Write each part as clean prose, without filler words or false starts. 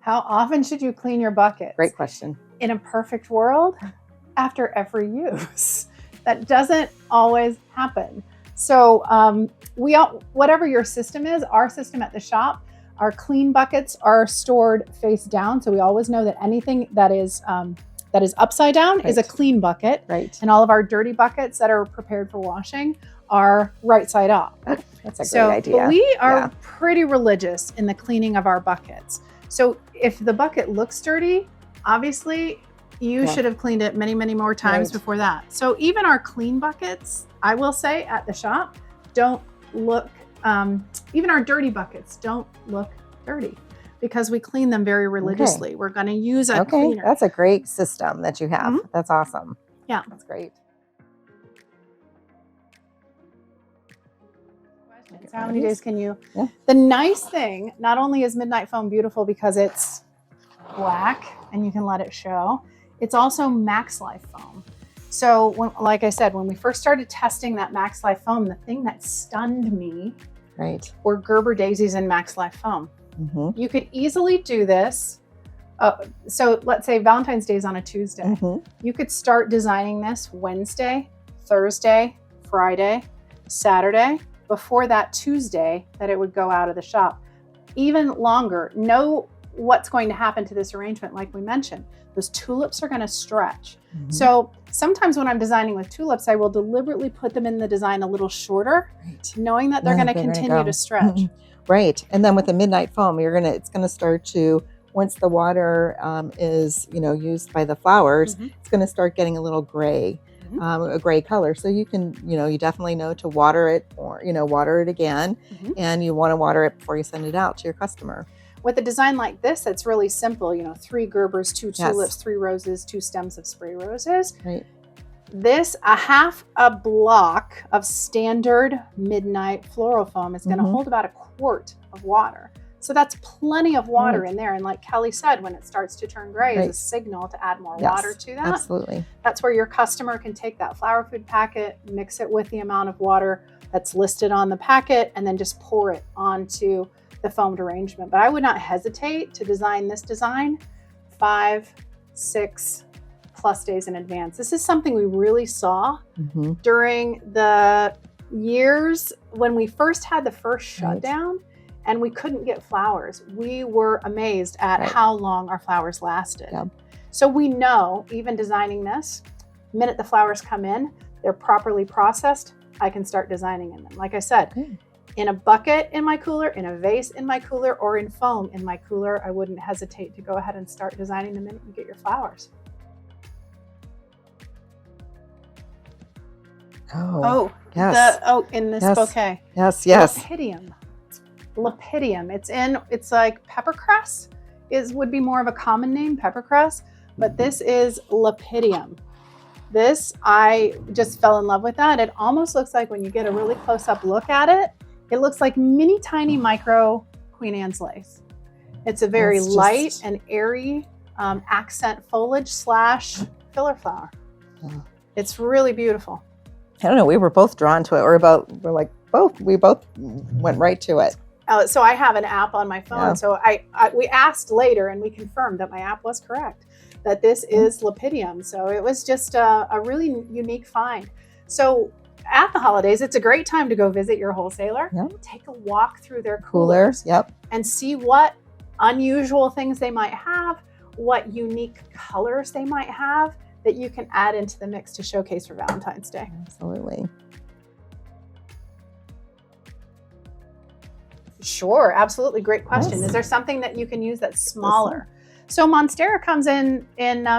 How often should you clean your buckets? Great question. In a perfect world, after every use. That doesn't always happen. So whatever your system is, our system at the shop, our clean buckets are stored face down. So we always know that anything that is upside down is a clean bucket. Right. And all of our dirty buckets that are prepared for washing are right side up. That's a great idea. But we are pretty religious in the cleaning of our buckets. So if the bucket looks dirty, obviously you should have cleaned it many, many more times before that. So even our clean buckets, I will say at the shop, don't look, even our dirty buckets don't look dirty because we clean them very religiously. We're going to use a cleaner. That's a great system that you have. That's awesome. Yeah. That's great. So how many days can you? Yeah. The nice thing, not only is Midnight Foam beautiful because it's black and you can let it show, it's also Max Life foam. So like I said, when we first started testing that Max Life foam, the thing that stunned me were Gerber daisies in Max Life foam. You could easily do this. So let's say Valentine's Day is on a Tuesday. You could start designing this Wednesday, Thursday, Friday, Saturday, before that Tuesday that it would go out of the shop. Even longer, know what's going to happen to this arrangement. Like we mentioned, those tulips are going to stretch. So sometimes when I'm designing with tulips, I will deliberately put them in the design a little shorter, knowing that they're going to continue to stretch. Right. And then with the Midnight Foam, it's going to start to, once the water is, used by the flowers, it's going to start getting a little gray. A gray color. So you can, you definitely know to water it or, water it again. And you want to water it before you send it out to your customer. With a design like this, it's really simple. 3 Gerbers, 2 tulips, 3 roses, 2 stems of spray roses. Right. This, a half a block of standard Midnight floral foam is going to hold about a quart of water. So that's plenty of water in there. And like Kelly said, when it starts to turn gray, is a signal to add more water to that. Absolutely. That's where your customer can take that flower food packet, mix it with the amount of water that's listed on the packet, and then just pour it onto the foamed arrangement. But I would not hesitate to design this design 5, 6 plus days in advance. This is something we really saw during the years when we first had the first shutdown. And we couldn't get flowers. We were amazed at how long our flowers lasted. So we know, even designing this, the minute the flowers come in, they're properly processed, I can start designing in them. Like I said, in a bucket in my cooler, in a vase in my cooler, or in foam in my cooler, I wouldn't hesitate to go ahead and start designing the minute you get your flowers. In this bouquet. Yes. Lepidium. It's like peppercress would be more of a common name, peppercress, but this is lepidium. This, I just fell in love with that. It almost looks like, when you get a really close-up look at it, it looks like mini tiny micro Queen Anne's lace. It's a very light and airy accent foliage / filler flower. It's really beautiful. I don't know. We were both drawn to it. We both went right to it. So I have an app on my phone. So we asked later and we confirmed that my app was correct, that this is lepidium. So it was just a really unique find. So at the holidays, it's a great time to go visit your wholesaler, take a walk through their coolers, and see what unusual things they might have, what unique colors they might have that you can add into the mix to showcase for Valentine's Day. Absolutely. Sure, absolutely. Great question. Is there something that you can use that's smaller? So Monstera comes in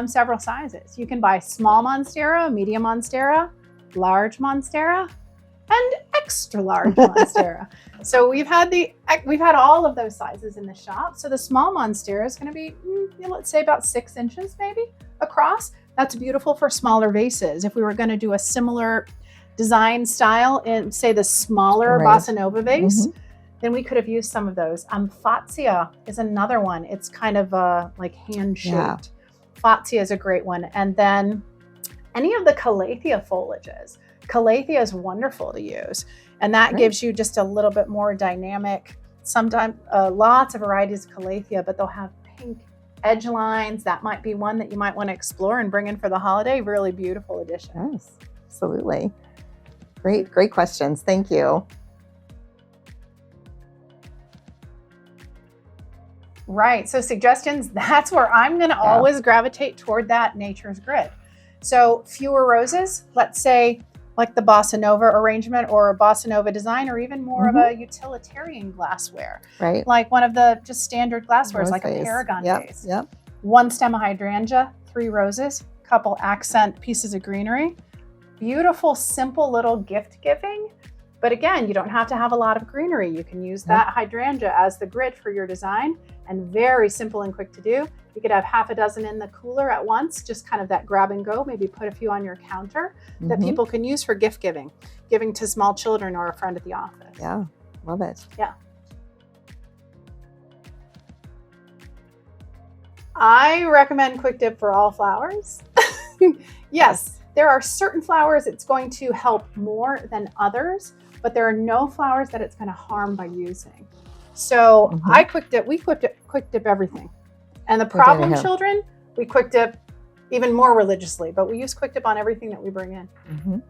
several sizes. You can buy small Monstera, medium Monstera, large Monstera, and extra large Monstera. So we've had all of those sizes in the shop. So the small Monstera is going to be, let's say about 6 inches maybe across. That's beautiful for smaller vases. If we were going to do a similar design style in, say, the smaller Bossa Nova vase, then we could have used some of those. Fatsia is another one. It's kind of like hand-shaped. Fatsia is a great one. And then any of the calathea foliages. Calathea is wonderful to use. And that gives you just a little bit more dynamic, sometimes lots of varieties of calathea, but they'll have pink edge lines. That might be one that you might want to explore and bring in for the holiday. Really beautiful addition. Yes, absolutely. Great questions. Thank you. Right. So suggestions, that's where I'm going to always gravitate toward that nature's grid. So fewer roses, let's say like the Bossa Nova arrangement or a Bossa Nova design, or even more of a utilitarian glassware. Right. Like one of the just standard glasswares, like a vase. Paragon vase. Yep. One stem of hydrangea, 3 roses, couple accent pieces of greenery. Beautiful, simple little gift giving. But again, you don't have to have a lot of greenery. You can use that hydrangea as the grid for your design, and very simple and quick to do. You could have half a dozen in the cooler at once, just kind of that grab and go, maybe put a few on your counter that people can use for gift giving to small children or a friend at the office. Yeah, love it. Yeah. I recommend Quick Dip for all flowers. Yes, there are certain flowers it's going to help more than others, but there are no flowers that it's going to harm by using. So we quick dip everything. And the problem children, we quick dip even more religiously, but we use quick dip on everything that we bring in.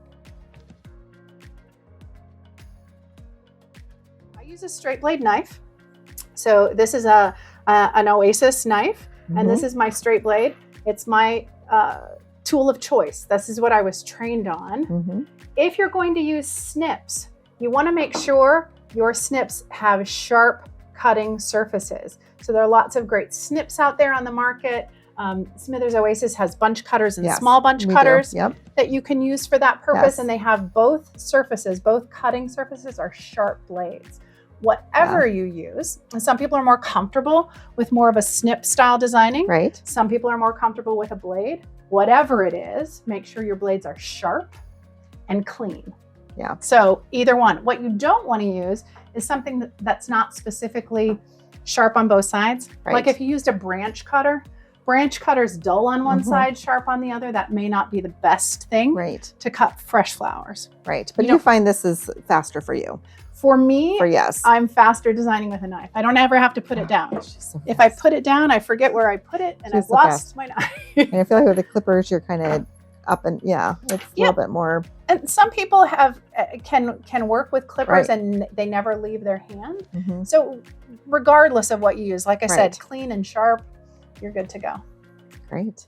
I use a straight blade knife. So this is an OASIS knife, and this is my straight blade. It's my tool of choice. This is what I was trained on. If you're going to use snips, you want to make sure your snips have sharp cutting surfaces. So there are lots of great snips out there on the market. Smithers Oasis has bunch cutters and small bunch cutters that you can use for that purpose. And they have both surfaces, both cutting surfaces are sharp blades. Whatever you use, and some people are more comfortable with more of a snip style designing. Right. Some people are more comfortable with a blade. Whatever it is, make sure your blades are sharp and clean. Yeah. So either one. What you don't want to use is something that's not specifically sharp on both sides. Right. Like if you used a branch cutter's dull on one side, sharp on the other, that may not be the best thing to cut fresh flowers. Right. But you find this is faster for you. For me, yes. I'm faster designing with a knife. I don't ever have to put it down. So if I put it down, I forget where I put it, and I've lost my knife. And I feel like with the clippers, you're kind of up and it's a little bit more. And some people have can work with clippers and they never leave their hand. So regardless of what you use, like I said, clean and sharp, you're good to go. Great.